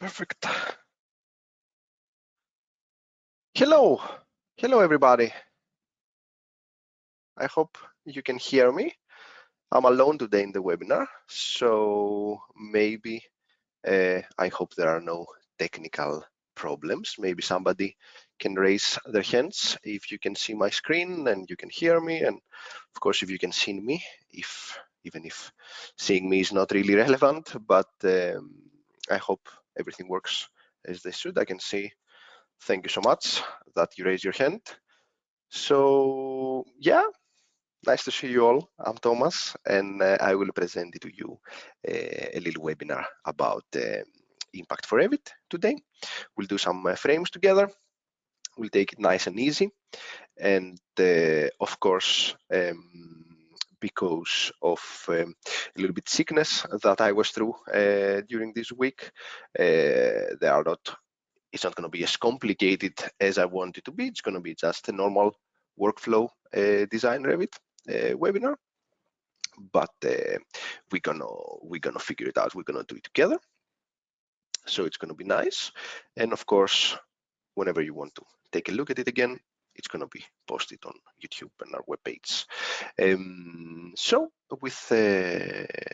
Perfect. Hello everybody. I hope you can hear me. I'm alone today in the webinar, so maybe I hope there are no technical problems. Maybe somebody can raise their hands if you can see my screen and you can hear me, and of course if you can see me, even if seeing me is not really relevant, but I hope everything works as they should. I can see. Thank you so much that you raised your hand. So yeah, nice to see you all. I'm Thomas, and I will present to you a little webinar about impact for Revit today. We'll do some frames together. We'll take it nice and easy, and of course, because of a little bit sickness that I was through during this week, it's not going to be as complicated as I want it to be. It's going to be just a normal workflow design Revit webinar, but we're gonna figure it out. We're gonna do it together, so it's gonna be nice. And of course, whenever you want to take a look at it again, it's going to be posted on YouTube and our webpage. So with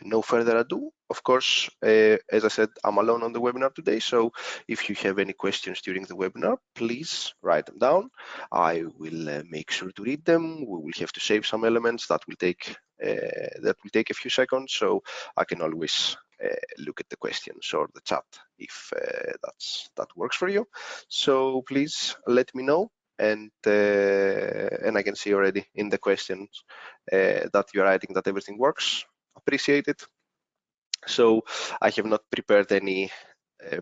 no further ado, of course, as I said, I'm alone on the webinar today. So if you have any questions during the webinar, please write them down. I will make sure to read them. We will have to save some elements that will take a few seconds. So I can always look at the questions or the chat if that works for you. So please let me know, and I can see already in the questions that you're writing that everything works. Appreciate it. So I have not prepared any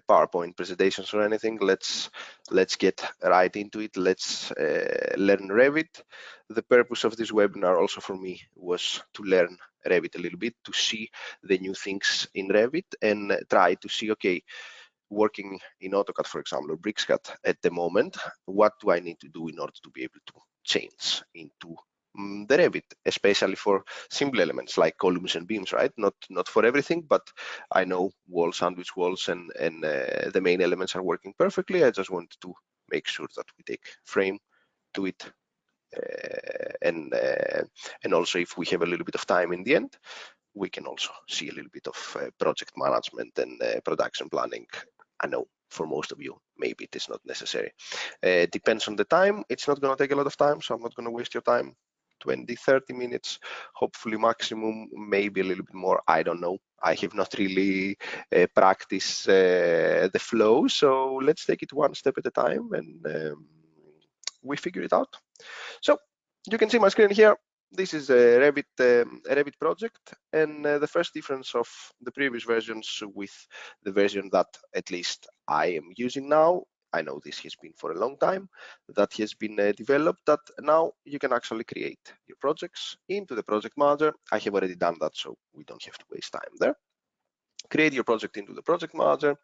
PowerPoint presentations or anything. Let's get right into it. Let's learn Revit. The purpose of this webinar also for me was to learn Revit a little bit, to see the new things in Revit and try to see, okay, working in AutoCAD, for example, or BricsCAD at the moment, what do I need to do in order to be able to change into the Revit, especially for simple elements like columns and beams, right? Not for everything, but I know walls, sandwich walls, and the main elements are working perfectly. I just wanted to make sure that we take frame to it, and also if we have a little bit of time in the end, we can also see a little bit of project management and production planning. I know for most of you, maybe it is not necessary. Depends on the time. It's not going to take a lot of time, so I'm not going to waste your time. 20, 30 minutes, hopefully maximum, maybe a little bit more. I don't know. I have not really practiced the flow, so let's take it one step at a time, and we figure it out. So you can see my screen here. This is a Revit project, and the first difference of the previous versions with the version that at least I am using now, I know this has been for a long time, that has been developed, that now you can actually create your projects into the project manager. I have already done that, so we don't have to waste time there. Create your project into the project manager.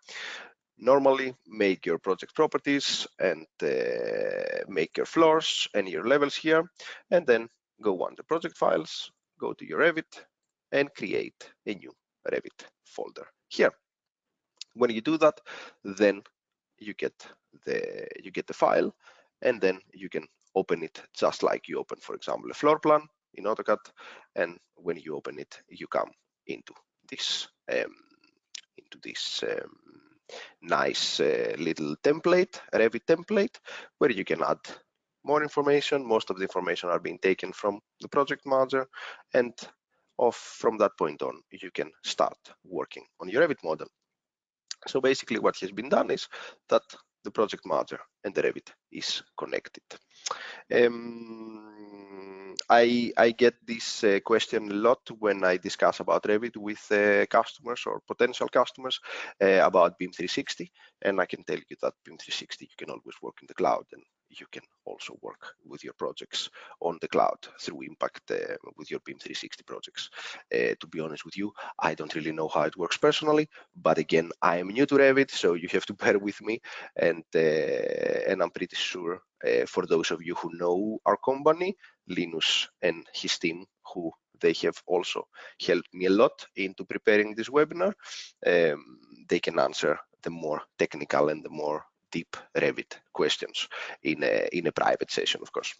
Normally make your project properties and make your floors and your levels here, and then go under project files, go to your Revit and create a new Revit folder here. When you do that, then you get the file, and then you can open it just like you open, for example, a floor plan in AutoCAD. And when you open it, you come into this nice little template, Revit template, where you can add more information. Most of the information are being taken from the project manager, and from that point on, you can start working on your Revit model. So basically what has been done is that the project manager and the Revit is connected. I get this question a lot when I discuss about Revit with customers or potential customers about BIM 360, and I can tell you that BIM 360 you can always work in the cloud, and you can also work with your projects on the cloud through Impact with your BIM 360 projects. To be honest with you, I don't really know how it works personally, but again, I am new to Revit, so you have to bear with me, and I'm pretty sure for those of you who know our company, Linus and his team, who they have also helped me a lot into preparing this webinar, they can answer the more technical and the more deep Revit questions in a private session, of course.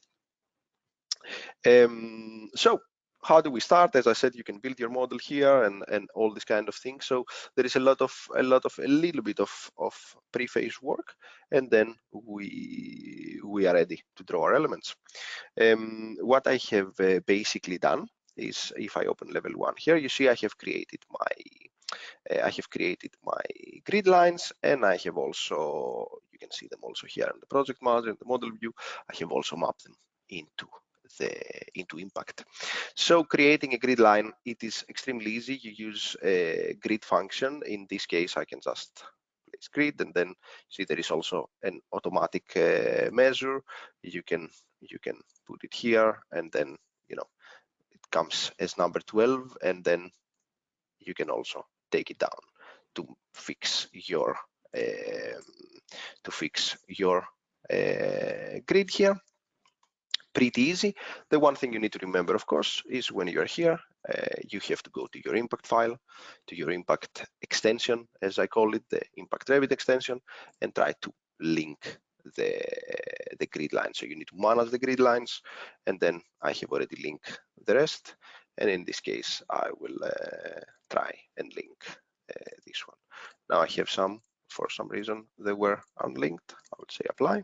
So how do we start? As I said, you can build your model here and all this kind of thing. So there is a little bit of pre-phase work, and then we are ready to draw our elements. What I have basically done is, if I open level 1 here, you see I have created my grid lines, and I have also, you can see them also here in the project manager, in the model view. I have also mapped them into impact. So creating a grid line, it is extremely easy. You use a grid function. In this case, I can just place grid, and then see there is also an automatic measure. You can put it here, and then it comes as number 12, and then you can also take it down to fix your grid here. Pretty easy. The one thing you need to remember, of course, is when you are here, you have to go to your impact file, to your impact extension, as I call it, the impact Revit extension, and try to link the grid lines. So you need to manage the grid lines, and then I have already linked the rest. And in this case, I will try and link this one. Now I have some, for some reason, they were unlinked. I would say apply,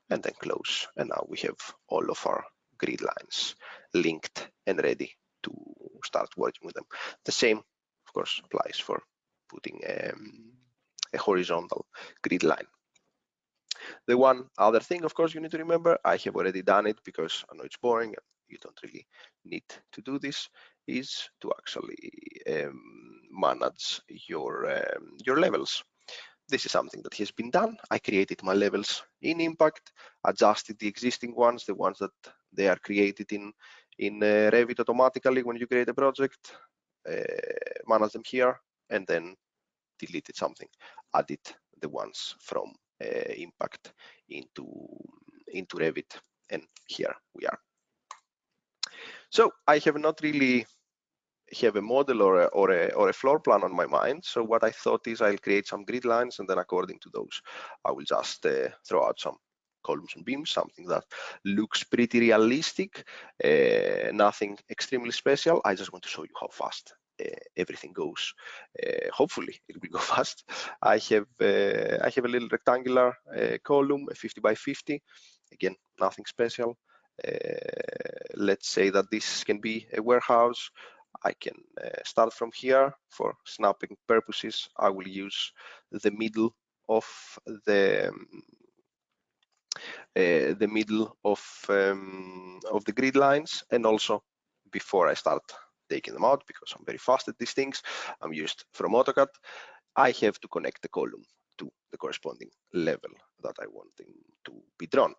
and then close. And now we have all of our grid lines linked and ready to start working with them. The same, of course, applies for putting a horizontal grid line. The one other thing, of course, you need to remember, I have already done it because I know it's boring and you don't really need to do this, is to actually manage your levels. This is something that has been done. I created my levels in Impact, adjusted the existing ones, the ones that they are created in Revit automatically when you create a project, manage them here, and then deleted something, added the ones from Impact into Revit, and here we are. So I have not really have a model or a floor plan on my mind. So what I thought is I'll create some grid lines, and then according to those, I will just throw out some columns and beams, something that looks pretty realistic, nothing extremely special. I just want to show you how fast everything goes. Hopefully it will go fast. I have a little rectangular column, a 50 by 50. Again, nothing special. Let's say that this can be a warehouse. I can start from here. For snapping purposes, I will use the middle of the grid lines, and also before I start taking them out, because I'm very fast at these things, I'm used from AutoCAD, I have to connect the column to the corresponding level that I want them to be drawn.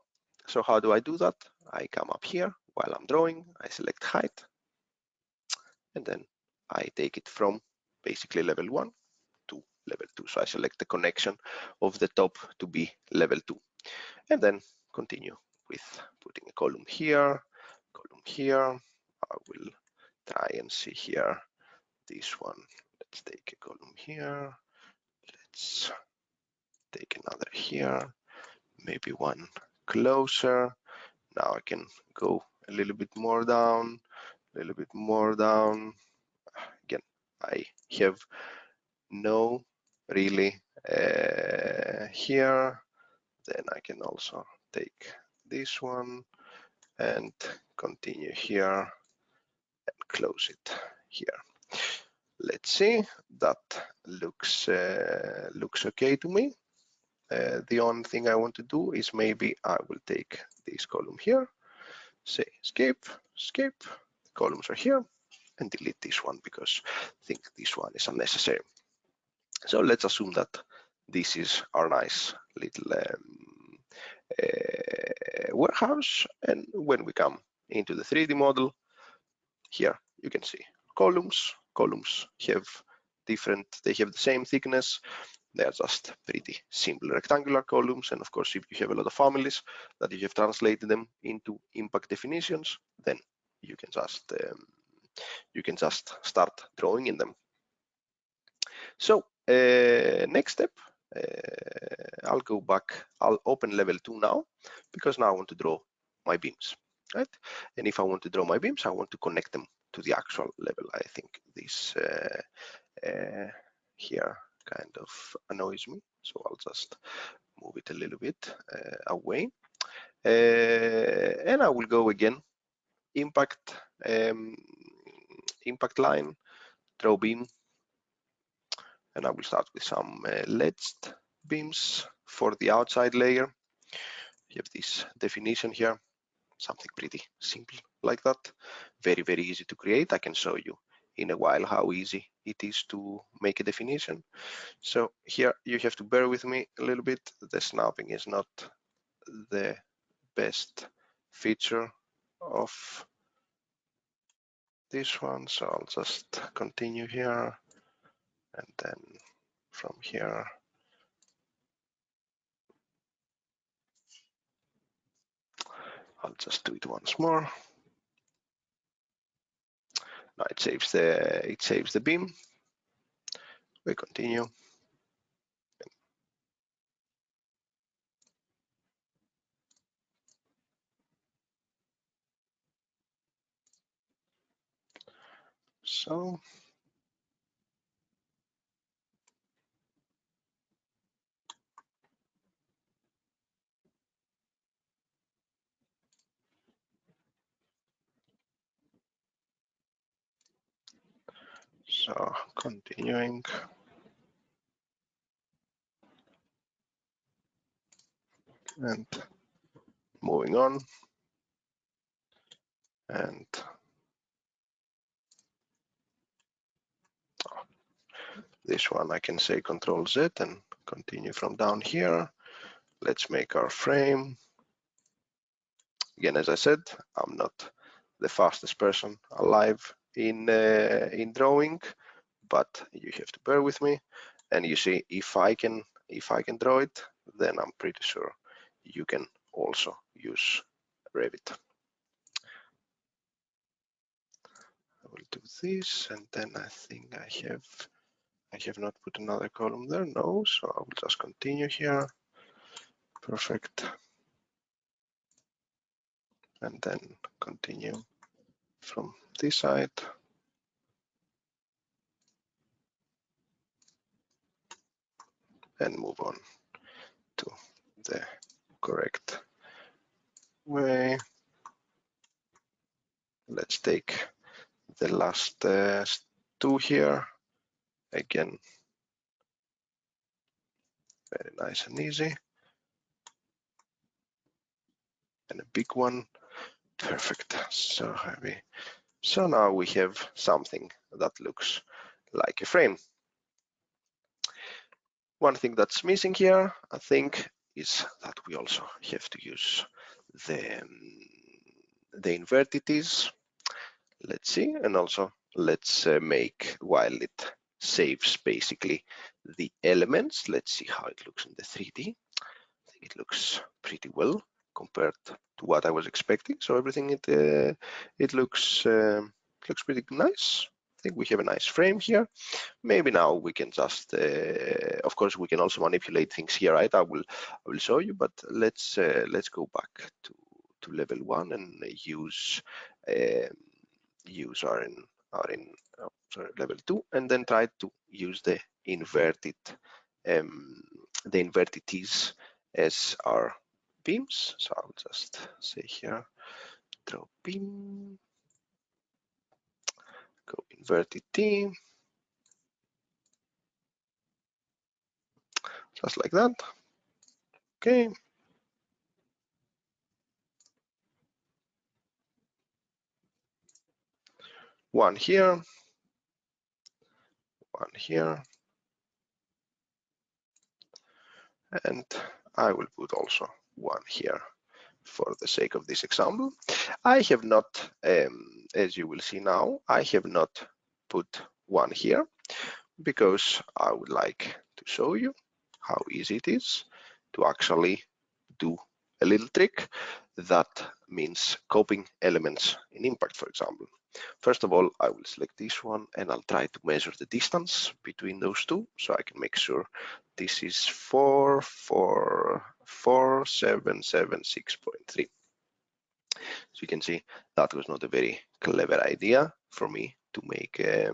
So how do I do that? I come up here while I'm drawing, I select height, and then I take it from basically level 1 to level 2. So I select the connection of the top to be level 2, and then continue with putting a column here, column here. I will try and see here this one. Let's take a column here. Let's take another here, maybe one closer. Now I can go a little bit more down, a little bit more down. Again, I have no really here. Then I can also take this one and continue here and close it here. Let's see, that looks okay to me. The only thing I want to do is maybe I will take this column here, say escape, escape, the columns are here, and delete this one because I think this one is unnecessary. So let's assume that this is our nice little warehouse, and when we come into the 3D model, here you can see columns have different, they have the same thickness, they are just pretty simple rectangular columns. And of course, if you have a lot of families that you have translated them into impact definitions, then you can just start drawing in them. So next step I'll go back, I'll open level 2 now, because now I want to draw my beams, right? And if I want to draw my beams, I want to connect them to the actual level. I think this here kind of annoys me, so I'll just move it a little bit away. And I will go again, impact, impact line, draw beam, and I will start with some ledged beams for the outside layer. You have this definition here, something pretty simple like that. Very, very easy to create. I can show you in a while how easy it is to make a definition. So here you have to bear with me a little bit. The snapping is not the best feature of this one, so I'll just continue here, and then from here I'll just do it once more. Now it saves the beam. We continue. So continuing. And moving on. And this one I can say Control Z and continue from down here. Let's make our frame. Again, as I said, I'm not the fastest person alive in drawing, but you have to bear with me. And you see, if I can draw it, then I'm pretty sure you can also use Revit. I will do this, and then I think I have not put another column there. No, so I will just continue here. Perfect. And then continue from this side. And move on to the correct way. Let's take the last two here. Again, very nice and easy. And a big one. Perfect. So heavy. So now we have something that looks like a frame. One thing that's missing here, I think, is that we also have to use the invertities. Let's see, and also let's make, while it saves basically the elements, let's see how it looks in the 3D. I think it looks pretty well compared to what I was expecting. So everything it looks pretty nice. I think we have a nice frame here. Maybe now we can just, of course, we can also manipulate things here, right? I will show you, but let's go back to level 1 and use level 2, and then try to use the inverted T's as our beams. So I'll just say here, draw beam, go inverted T, just like that. Okay. One here, one here, and I will put also one here for the sake of this example. I have not, as you will see now, I have not put one here because I would like to show you how easy it is to actually do a little trick that means copying elements in Impact, for example. First of all, I will select this one and I'll try to measure the distance between those two so I can make sure this is 44776.3. So you can see that was not a very clever idea for me to make a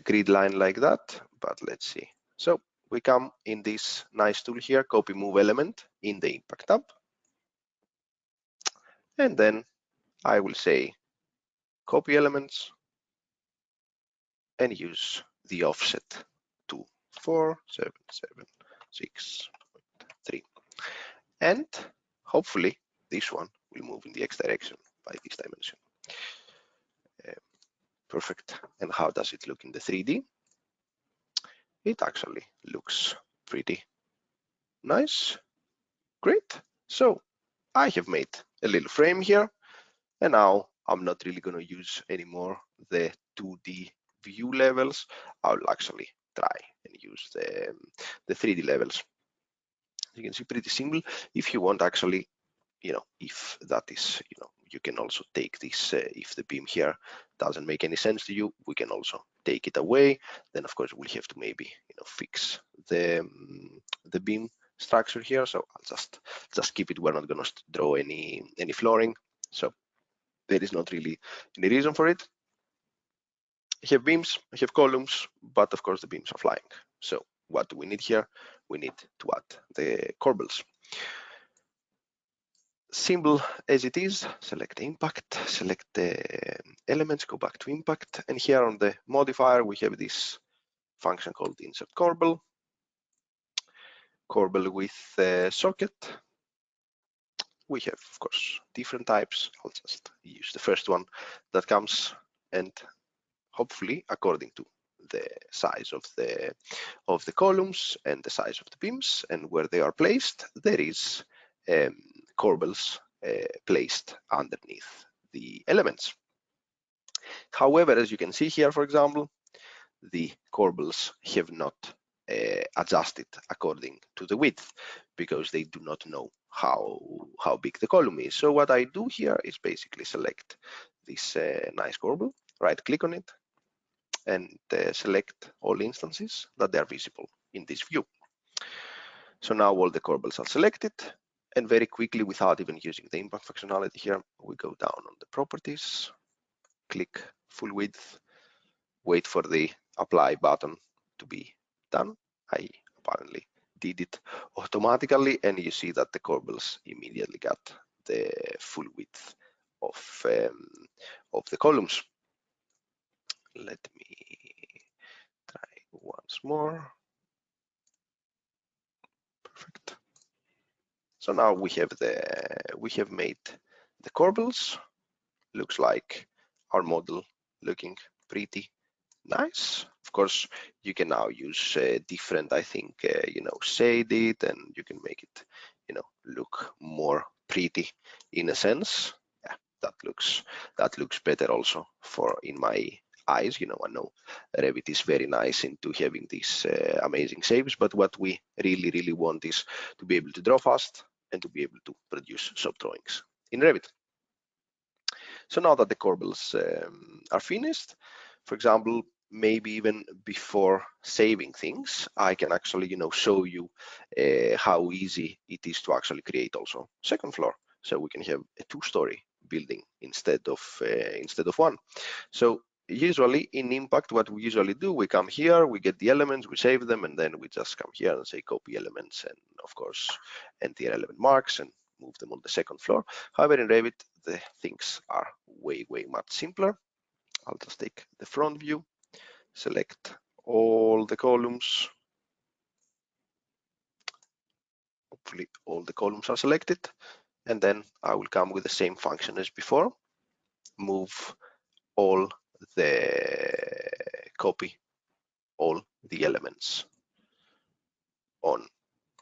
grid line like that, but let's see. So we come in this nice tool here, copy move element in the impact tab. And then I will say copy elements and use the offset to 477.6.3. And hopefully this one will move in the X direction by this dimension. Perfect. And how does it look in the 3D? It actually looks pretty nice. Great. So I have made a little frame here, and now I'm not really going to use anymore the 2D view levels. I'll actually try and use the 3D levels. You can see pretty simple. If you want actually, if that is, you can also take this, if the beam here doesn't make any sense to you, we can also take it away. Then of course we'll have to maybe, fix the beam structure here. So I'll just keep it. We're not going to draw any flooring. So there is not really any reason for it. I have beams, I have columns, but of course the beams are flying. So what do we need here? We need to add the corbels. Simple as it is, select the impact, select the elements, go back to impact, and here on the modifier we have this function called insert corbel with socket. We have, of course, different types. I'll just use the first one that comes, and hopefully according to the size of the columns and the size of the beams and where they are placed, there is corbels placed underneath the elements. However, as you can see here, for example, the corbels have not adjusted according to the width because they do not know how big the column is. So what I do here is basically select this nice corbel, right click on it, and select all instances that they are visible in this view. So now all the corbels are selected, and very quickly, without even using the impact functionality here, we go down on the properties, click full width, wait for the apply button to be done. I apparently did it automatically, and you see that the corbels immediately got the full width of the columns. Let me try once more. Perfect. So now we have made the corbels. Looks like our model looking pretty nice. Of course, you can now use different, I think, shade it, and you can make it, look more pretty in a sense. Yeah, that looks better also in my eyes. I know Revit is very nice into having these amazing shapes, but what we really want is to be able to draw fast and to be able to produce shop drawings in Revit. So now that the corbels are finished, for example, maybe even before saving things, I can actually, show you how easy it is to actually create also second floor. So we can have a two-story building instead of one. So usually in Impact, what we usually do, we come here, we get the elements, we save them, and then we just come here and say copy elements, and of course enter element marks and move them on the second floor. However, in Revit, the things are way much simpler. I'll just take the front view, select all the columns. Hopefully all the columns are selected, and then I will come with the same function as before, move all copy all the elements on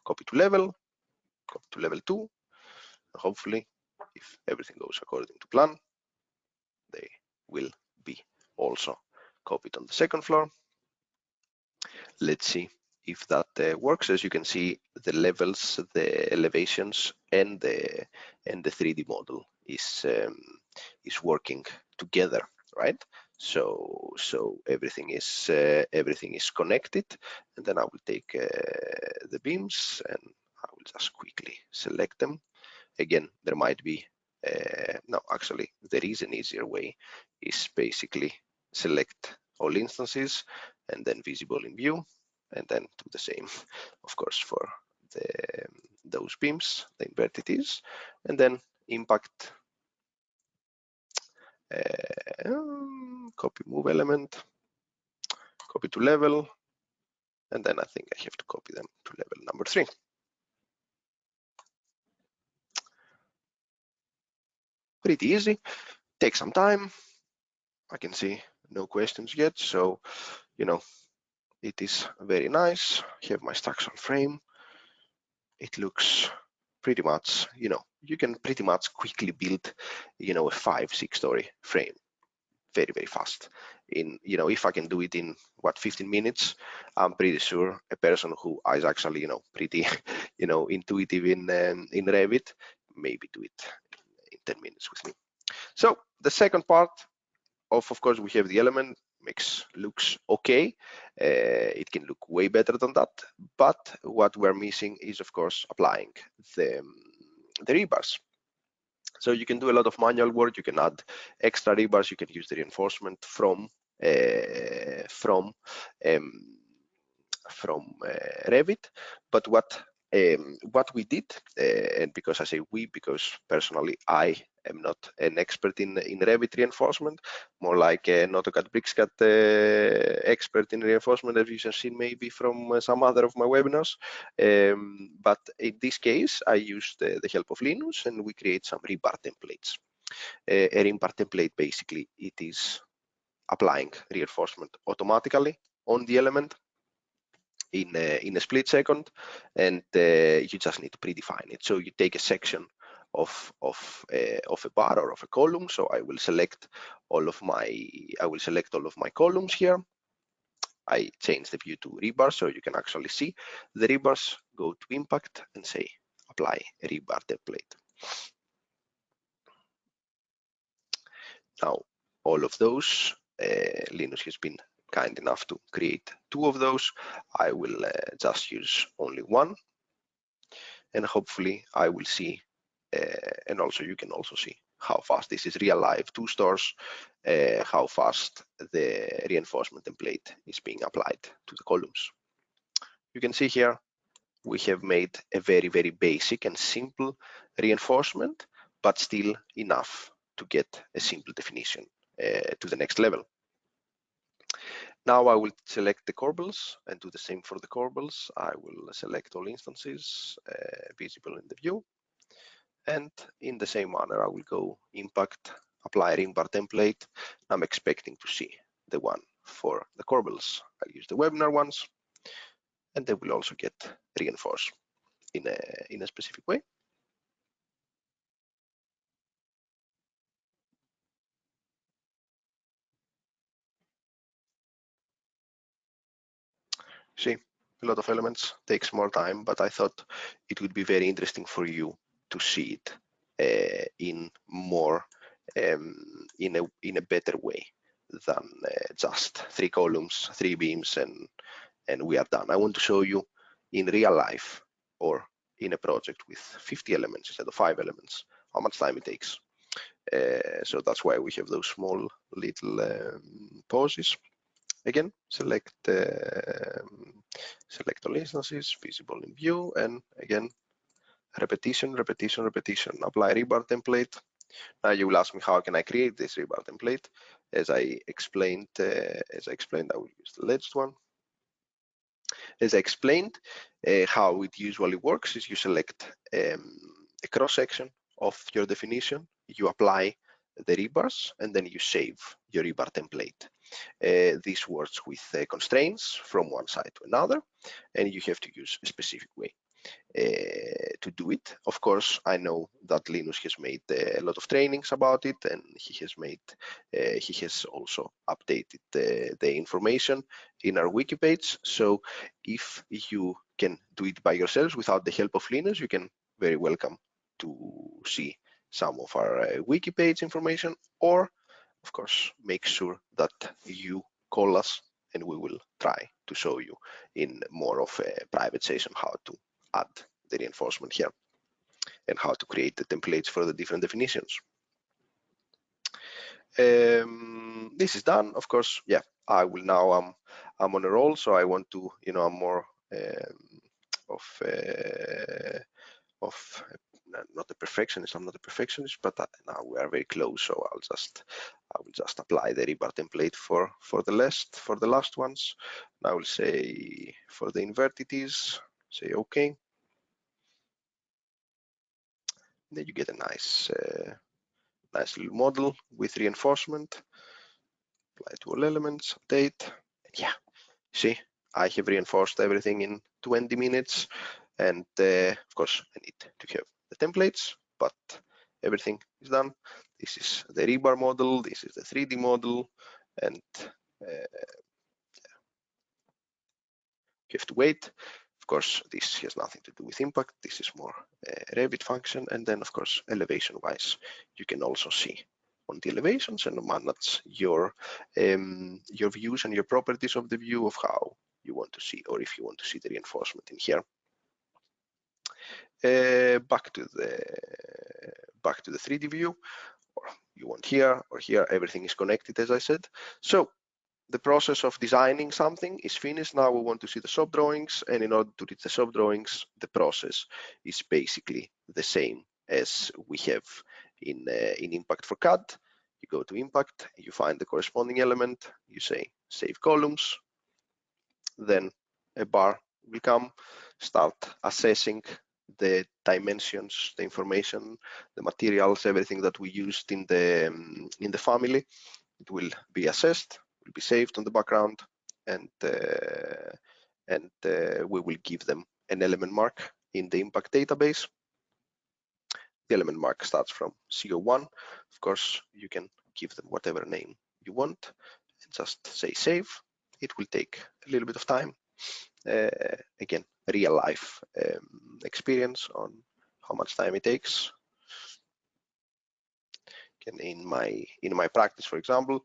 copy to level 2. Hopefully, if everything goes according to plan, they will be also copied on the second floor. Let's see if that works. As you can see, the levels, the elevations, and the 3D model is working together, right? So everything is connected, and then I will take the beams and I will just quickly select them. Again, there might be no, actually there is an easier way, is basically select all instances and then visible in view, and then do the same of course for the those beams, the inverted is, and then impact, copy move element, copy to level, and then I think I have to copy them to level number 3. Pretty easy, take some time. I can see no questions yet, so you know, it is very nice. Have my structural frame. It looks pretty much, you know, you can pretty much quickly build, you know, a 5-6 story frame very fast. In, you know, if I can do it in what, 15 minutes, I'm pretty sure a person who is actually, you know, pretty you know, intuitive in Revit, maybe do it in 10 minutes with me. So the second part of course we have the element, looks okay. It can look way better than that, but what we're missing is of course applying the rebars. So you can do a lot of manual work, you can add extra rebars, you can use the reinforcement from Revit. But what we did, and because I say we, because personally I am not an expert in Revit reinforcement, more like an AutoCAD BricsCAD expert in reinforcement, as you have seen maybe from some other of my webinars. But in this case, I used the help of Linus, and we create some rebar templates. A rebar template, basically, it is applying reinforcement automatically on the element in a split second, and you just need to predefine it. So you take a section of a bar or of a column. So I will select all of my columns here. I change the view to rebar so you can actually see the rebars. Go to impact and say apply a rebar template. Now all of those, Linus has been kind enough to create 2 of those. I will just use only 1, and hopefully I will see, and also you can also see how fast this is real live 2 stores, how fast the reinforcement template is being applied to the columns. You can see here we have made a very basic and simple reinforcement, but still enough to get a simple definition to the next level. Now I will select the corbels and do the same for the corbels. I will select all instances visible in the view, and in the same manner I will go impact, apply rebar template. I'm expecting to see the one for the corbels. I'll use the webinar ones, and they will also get reinforced in a specific way. See, a lot of elements, takes more time, but I thought it would be very interesting for you to see it in more in a better way than just 3 columns, 3 beams, and we are done. I want to show you in real life, or in a project with 50 elements instead of 5 elements, how much time it takes. So that's why we have those small little pauses. Again, select all instances visible in view, and again repetition. Apply rebar template. Now you will ask me, how can I create this rebar template? As I explained, I will use the latest one. As I explained, how it usually works is you select a cross section of your definition, you apply the rebars, and then you save your rebar template. This works with constraints from one side to another, and you have to use a specific way to do it. Of course, I know that Linus has made a lot of trainings about it, and he has also updated the information in our wiki page. So if you can do it by yourselves without the help of Linus, you can very welcome to see some of our wiki page information, or of course, make sure that you call us and we will try to show you in more of a private session how to add the reinforcement here and how to create the templates for the different definitions. This is done, of course. Yeah, I will now. I'm on a roll, so I want to. I'm more of not a perfectionist. I'm not a perfectionist, but now we are very close. So I will just apply the rebar template for the last ones. And I will say for the invertities, say OK. Then you get a nice little model with reinforcement. Apply to all elements, update. And yeah, see, I have reinforced everything in 20 minutes. And of course, I need to have the templates, but everything is done. This is the rebar model. This is the 3D model. And you have to wait. Of course, this has nothing to do with impact. This is more Revit function. And then, of course, elevation-wise, you can also see on the elevations and manage your views and your properties of the view of how you want to see, or if you want to see the reinforcement in here. Back to the 3D view, or you want here or here. Everything is connected, as I said. So the process of designing something is finished. Now we want to see the shop drawings, and in order to read the shop drawings, the process is basically the same as we have in Impact for CAD. You go to Impact, you find the corresponding element, you say Save Columns, then a bar will come, start assessing the dimensions, the information, the materials, everything that we used in the family. It will be assessed, will be saved on the background, and we will give them an element mark in the impact database. The element mark starts from CO1. Of course, you can give them whatever name you want and just say save. It will take a little bit of time. Again, real life experience on how much time it takes. In my practice, for example,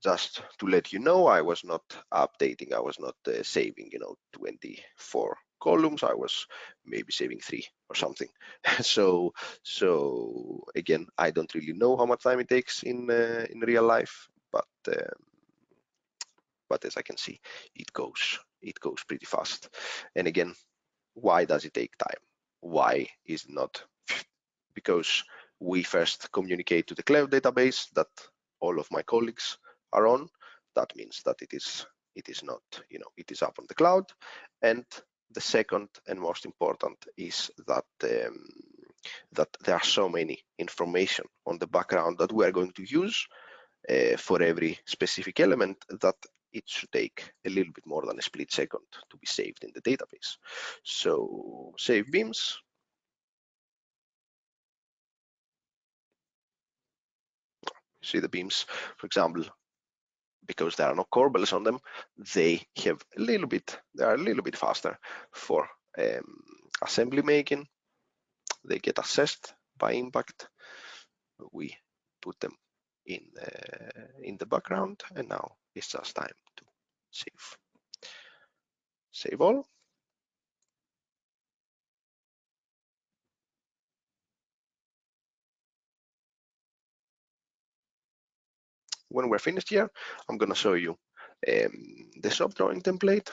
just to let you know, I was not updating, I was not saving 24 columns. I was maybe saving 3 or something. so again, I don't really know how much time it takes in real life, but as I can see, it goes pretty fast. And again, why does it take time? Why is it not? Because we first communicate to the cloud database that all of my colleagues are on. That means that it is not, it is up on the cloud. And the second and most important is that that there are so many information on the background that we are going to use for every specific element that it should take a little bit more than a split second to be saved in the database. So save beams. See the beams, for example, because there are no corbels on them, they are a little bit faster for assembly making. They get assessed by impact. We put them in the background, and now it's just time to save all. When we're finished here, I'm going to show you the shop drawing template.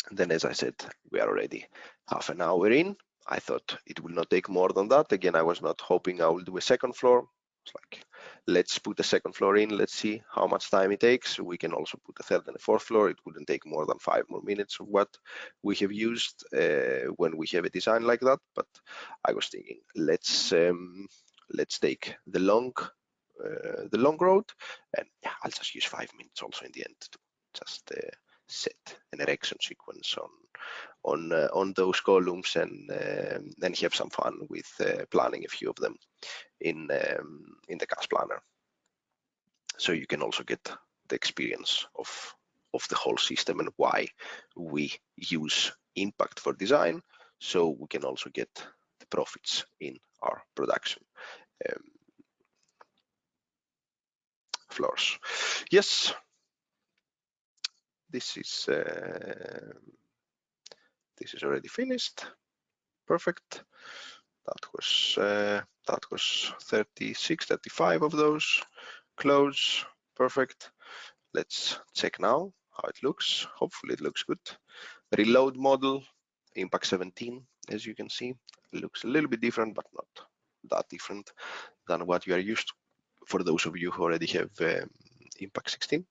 And then, as I said, we are already half an hour in. I thought it will not take more than that. Again, I was not hoping I will do a second floor. It's like, let's put the second floor in. Let's see how much time it takes. We can also put a third and a fourth floor. It wouldn't take more than 5 more minutes of what we have used when we have a design like that. But I was thinking, let's take the long road, and yeah, I'll just use 5 minutes also in the end to just set an erection sequence on those columns, and then have some fun with planning a few of them in the CAS planner. So you can also get the experience of the whole system and why we use impact for design, so we can also get the profits in our production. floors. Yes, this is already finished. Perfect. That was 36, 35 of those. Close. Perfect. Let's check now how it looks. Hopefully it looks good. Reload model, impact 17, as you can see. It looks a little bit different, but not that different than what you are used to for those of you who already have impact 16.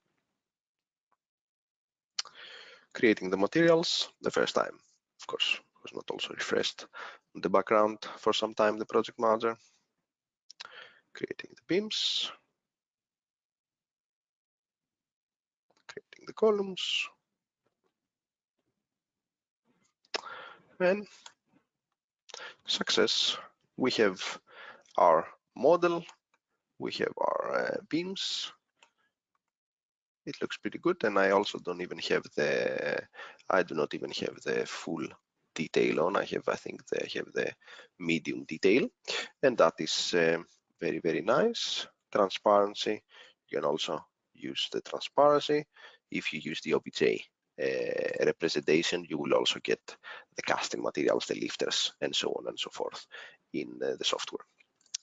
Creating the materials the first time, of course, was not also refreshed in the background for some time, the project manager. Creating the beams, creating the columns, and success. We have our model, we have our beams. It looks pretty good, and I also don't even have the, I do not even have the full detail on. I think I have the medium detail, and that is very, very nice. Transparency, you can also use the transparency. If you use the OBJ representation, you will also get the casting materials, the lifters, and so on and so forth in the software,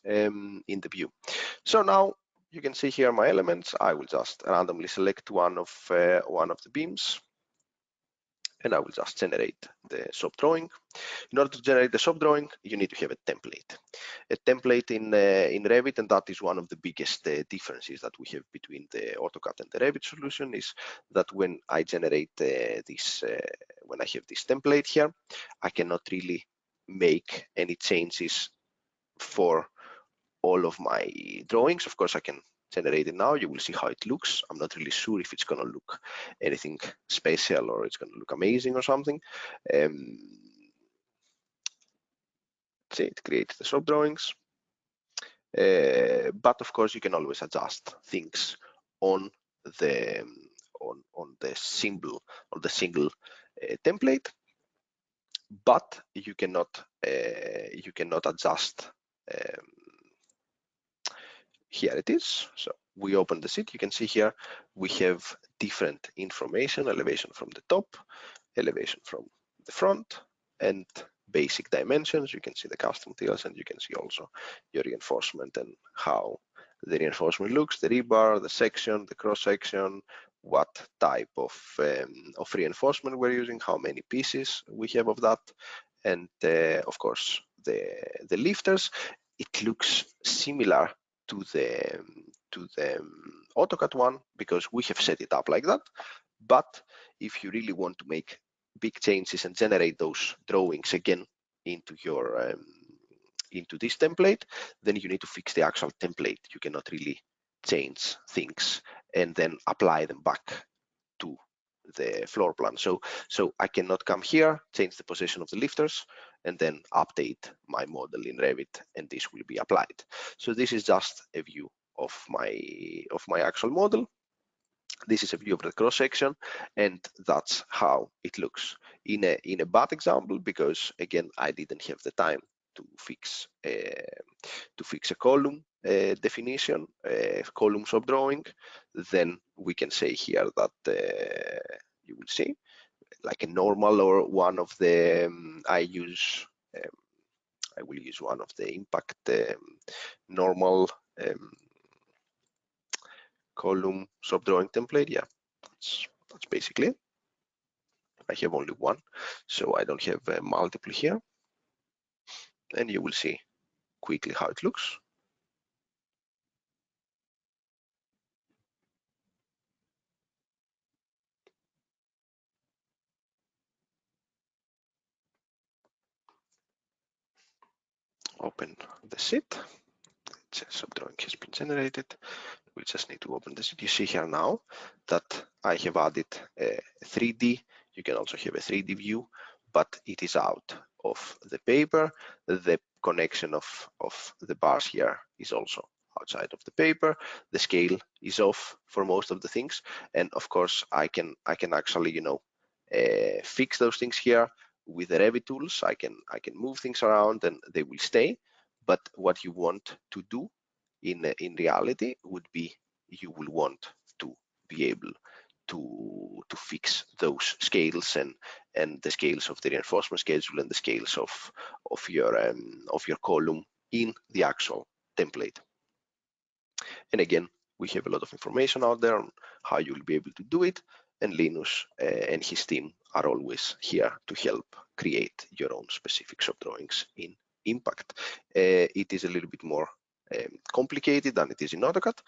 in the view. So now you can see here my elements. I will just randomly select one of the beams, and I will just generate the shop drawing. In order to generate the shop drawing, you need to have a template. A template in Revit, and that is one of the biggest differences that we have between the AutoCAD and the Revit solution, is that when I generate when I have this template here, I cannot really make any changes for all of my drawings. Of course, I can generate it now. You will see how it looks. I'm not really sure if it's going to look anything special or it's going to look amazing or something. See, it creates the shop drawings. But of course, you can always adjust things on the single template, but you cannot adjust. Here it is. So we open the sheet. You can see here we have different information: elevation from the top, elevation from the front, and basic dimensions. You can see the custom materials, and you can see also your reinforcement and how the reinforcement looks, the rebar, the section, the cross section, what type of reinforcement we're using, how many pieces we have of that, and of course the lifters. It looks similar to the AutoCAD one because we have set it up like that. But if you really want to make big changes and generate those drawings again into your into this template, then you need to fix the actual template. You cannot really change things and then apply them back to the floor plan. So I cannot come here, change the position of the lifters, and then update my model in Revit, and this will be applied. So this is just a view of my actual model. This is a view of the cross section, and that's how it looks in a bad example, because again I didn't have the time to fix a column definition, column shop drawing. Then we can say here that you will see like a normal, or one of the I will use one of the impact normal column shop drawing template. Yeah, that's basically it. I have only one, so I don't have multiple here, and you will see quickly how it looks. Open the sheet. Shop drawing has been generated. We just need to open this. You see here now that I have added a 3D. You can also have a 3D view, but it is out of the paper. The connection of the bars here is also outside of the paper. The scale is off for most of the things, and of course I can actually fix those things here with the Revit tools. I can move things around and they will stay. But what you want to do in reality would be you will want to be able to fix those scales and the scales of the reinforcement schedule and the scales of your column in the actual template. And again, we have a lot of information out there on how you'll be able to do it, and Linus and his team are always here to help create your own specific shop drawings in Impact. It is a little bit more complicated than it is in AutoCAD,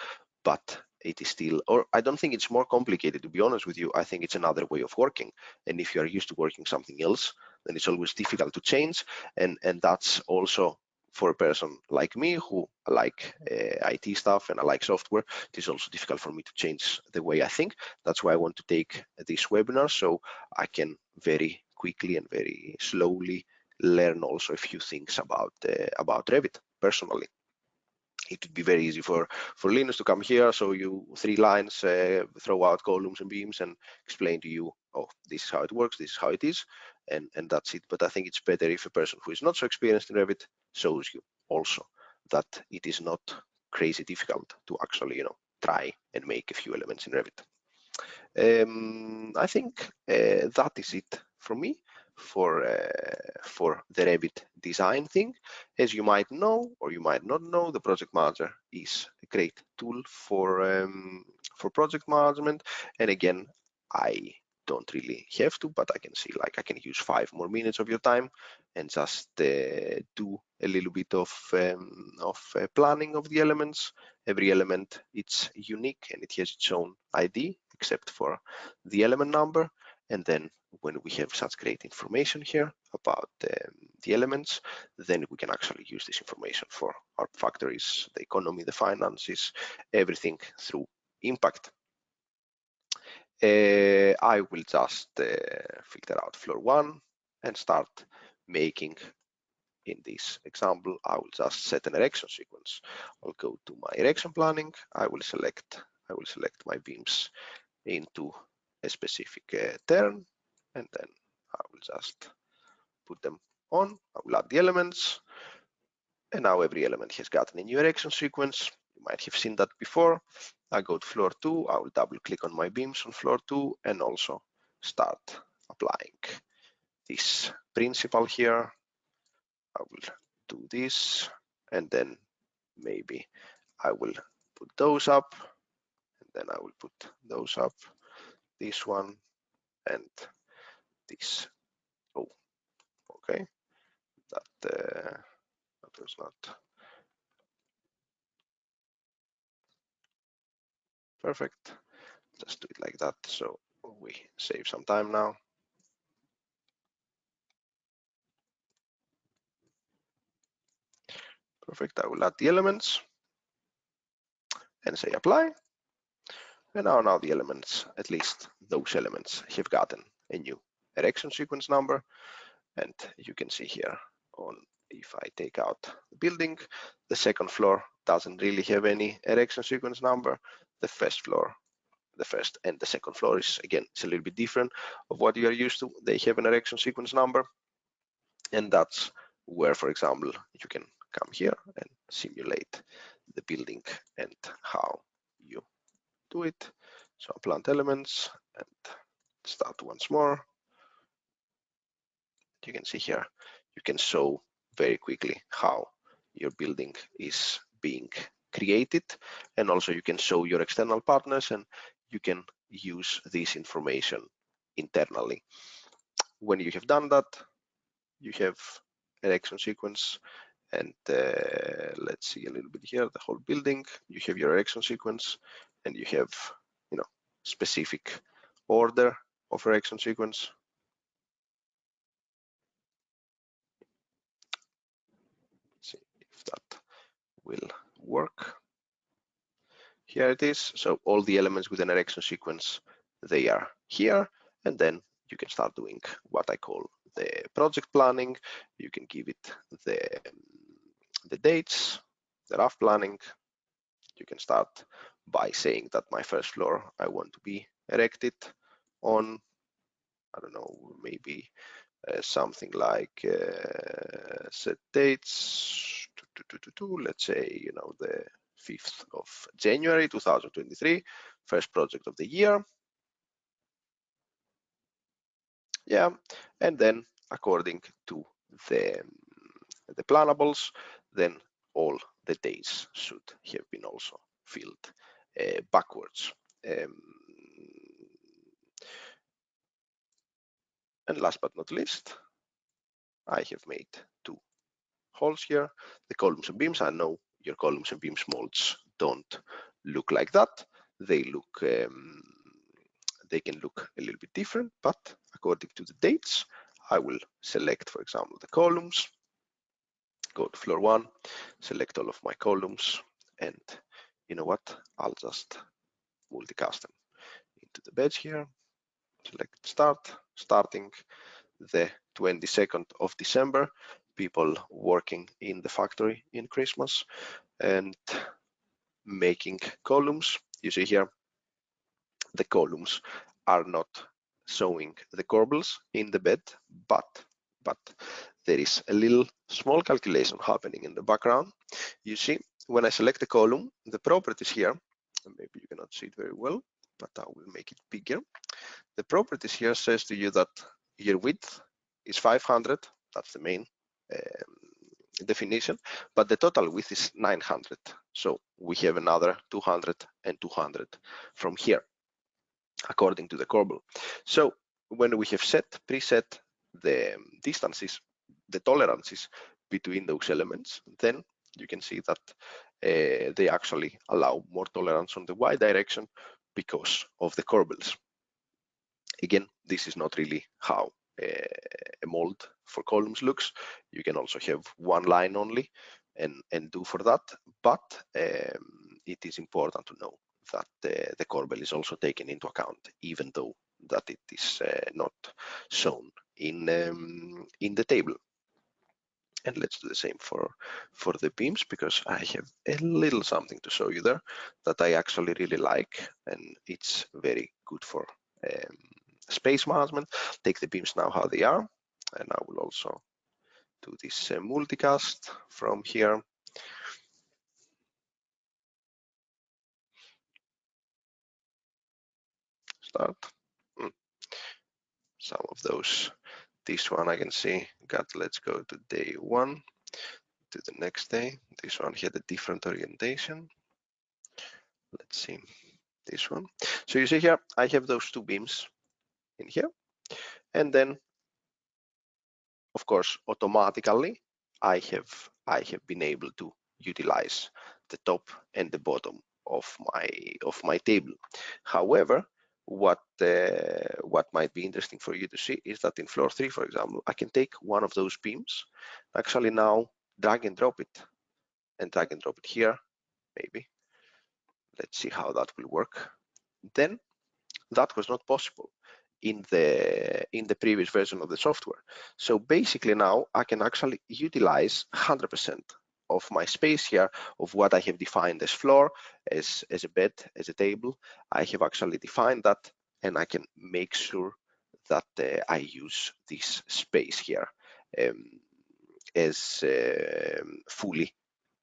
but it is still, or I don't think it's more complicated, to be honest with you. I think it's another way of working, and if you are used to working something else, then it's always difficult to change, and that's also for a person like me who like IT stuff and I like software. It is also difficult for me to change the way I think. That's why I want to take this webinar, so I can very quickly and very slowly learn also a few things about Revit personally. It would be very easy for Linus to come here, show you 3 lines, throw out columns and beams, and explain to you, oh, this is how it works, this is how it is, and that's it. But I think it's better if a person who is not so experienced in Revit shows you also that it is not crazy difficult to actually, try and make a few elements in Revit. I think that is it from me for the Revit design thing. As you might know, or you might not know, the project manager is a great tool for project management. And again, I don't really have to, but I can see, like, I can use 5 more minutes of your time and just do a little bit of planning of the elements. Every element, it's unique and it has its own ID, except for the element number. And then when we have such great information here about the elements, then we can actually use this information for our factories, the economy, the finances, everything through Impact. I will just filter out floor 1 and start making. In this example, I will just set an erection sequence. I'll go to my erection planning. I will select my beams into a specific turn, and then I will just put them on. I will add the elements, and now every element has gotten a new erection sequence. You might have seen that before. I go to floor 2. I will double click on my beams on floor 2 and also start applying this principle here. I will do this, and then maybe I will put those up, and then I will put those up, this one and this. Oh, okay, that was not perfect. Just do it like that, so we save some time now. Perfect. I will add the elements and say apply. And now the elements, at least those elements, have gotten a new erection sequence number. And you can see here on, if I take out the building, the second floor doesn't really have any erection sequence number. The first and the second floor is, again, it's a little bit different of what you are used to. They have an erection sequence number. And that's where, for example, you can come here and simulate the building and how you do it. So plant elements and start once more. You can see here, you can show very quickly how your building is being created, and also you can show your external partners, and you can use this information internally. When you have done that, you have erection sequence, and let's see a little bit here, the whole building, you have your erection sequence, and you have, specific order of erection sequence. Let's see if that will work. Here it is. So all the elements with an erection sequence, they are here, and then you can start doing what I call the project planning. You can give it the dates, the rough planning. You can start by saying that my first floor I want to be erected on, I don't know, maybe something like set dates, let's say, the 5th of January 2023, first project of the year. Yeah, and then according to the planables, then all the days should have been also filled backwards. And last but not least, I have made two holes here. The columns and beams, I know your columns and beams molds don't look like that. They look, they can look a little bit different, but according to the dates, I will select, for example, the columns, go to floor 1, select all of my columns, and you know what? I'll just multicast them into the badge here. Select start, starting the 22nd of December, people working in the factory in Christmas and making columns. You see here, the columns are not showing the corbels in the bed, but there is a little small calculation happening in the background. You see, when I select the column, the properties here, maybe you cannot see it very well, but I will make it bigger. The properties here says to you that your width is 500, that's the main definition, but the total width is 900. So we have another 200 and 200 from here, according to the corbel. So when we have preset the distances, the tolerances between those elements, then you can see that they actually allow more tolerance on the y direction because of the corbels. Again, this is not really how a mold for columns looks. You can also have one line only and do for that, but it is important to know that the corbel is also taken into account, even though that it is not shown in the table. And let's do the same for the beams, because I have a little something to show you there that I actually really like, and it's very good for space management. Take the beams now how they are, and I will also do this multicast from here. Start. Some of those. This one I can see got, let's go to day 1, to the next day. This one had a different orientation. Let's see this one. So you see here, I have those two beams in here, and then of course automatically I have been able to utilize the top and the bottom of my table. However, what might be interesting for you to see is that in floor 3, for example, I can take one of those beams, actually now drag and drop it, and drag and drop it here, maybe. Let's see how that will work. Then that was not possible in the previous version of the software. So basically now I can actually utilize 100% of my space here, of what I have defined as floor, as a bed, as a table. I have actually defined that, and I can make sure that I use this space here as fully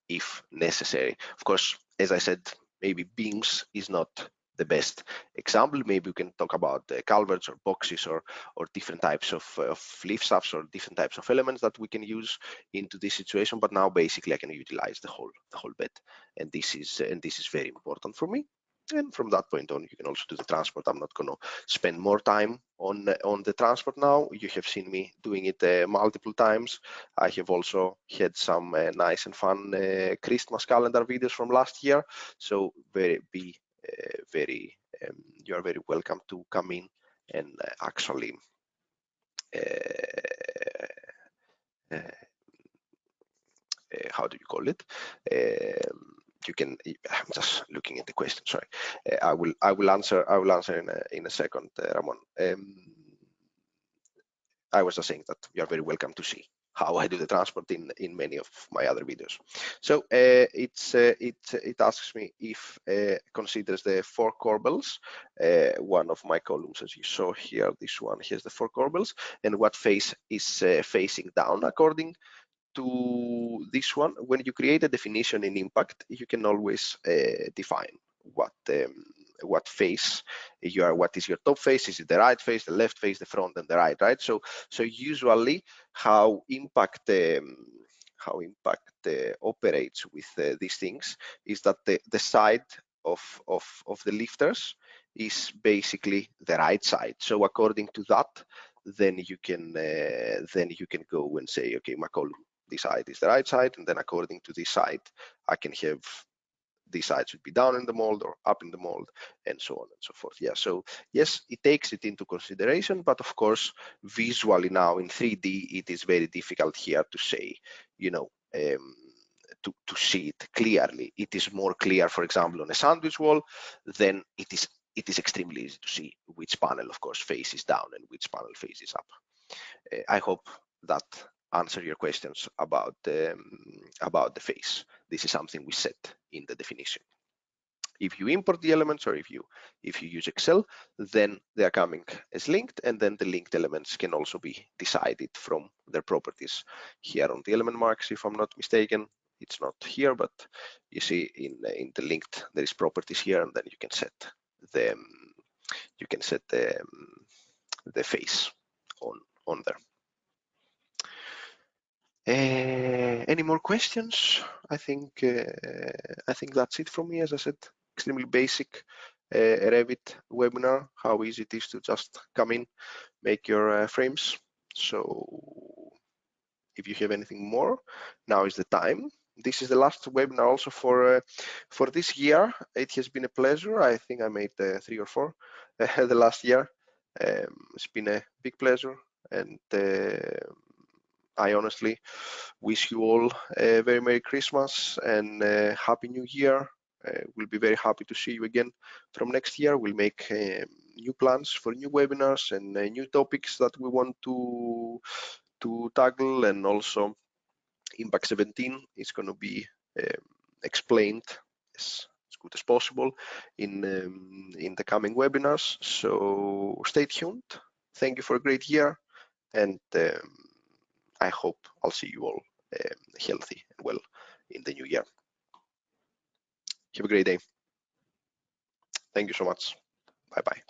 if necessary. Of course, as I said, maybe beams is not the best example. Maybe we can talk about culverts or boxes or different types of lift shafts or different types of elements that we can use into this situation. But now basically I can utilize the whole bed, and this is very important for me. And from that point on, you can also do the transport. I'm not going to spend more time on the transport now. You have seen me doing it multiple times. I have also had some nice and fun Christmas calendar videos from last year. So you are very welcome to come in and actually how do you call it? You can. I'm just looking at the question. Sorry, I will answer in a second, Ramon. I was just saying that you are very welcome to see how I do the transport in many of my other videos. So it asks me if considers the 4 corbels. One of my columns, as you saw here, this one has the 4 corbels, and what face is facing down according to this one, when you create a definition in impact, you can always define what face you are, what is your top face, is it the right face, the left face, the front, and the right? So usually how impact operates with these things is that the side of the lifters is basically the right side. So according to that, then you can go and say, okay, my column, this side is the right side, and then according to this side, I can have this side should be down in the mold or up in the mold, and so on and so forth. Yeah, so yes, it takes it into consideration, but of course, visually now in 3D, it is very difficult here to say, you know, to see it clearly. It is more clear, for example, on a sandwich wall, then it is extremely easy to see which panel, of course, faces down and which panel faces up. I hope that answer your questions about the face. This is something we set in the definition. If you import the elements, or if you use Excel, then they are coming as linked, and then the linked elements can also be decided from their properties. Here on the element marks, if I'm not mistaken, it's not here, but you see in the linked there is properties here, and then you can set the face on there. Any more questions? I think that's it from me. As I said, extremely basic Revit webinar, how easy it is to just come in, make your frames. So if you have anything more, now is the time. This is the last webinar also for this year. It has been a pleasure. I think I made 3 or 4 the last year. It's been a big pleasure, and I honestly wish you all a very Merry Christmas and Happy New Year. We'll be very happy to see you again from next year. We'll make new plans for new webinars and new topics that we want to tackle, and also Impact 17 is going to be explained as good as possible in the coming webinars. So stay tuned. Thank you for a great year, and I hope I'll see you all healthy and well in the new year. Have a great day. Thank you so much. Bye-bye.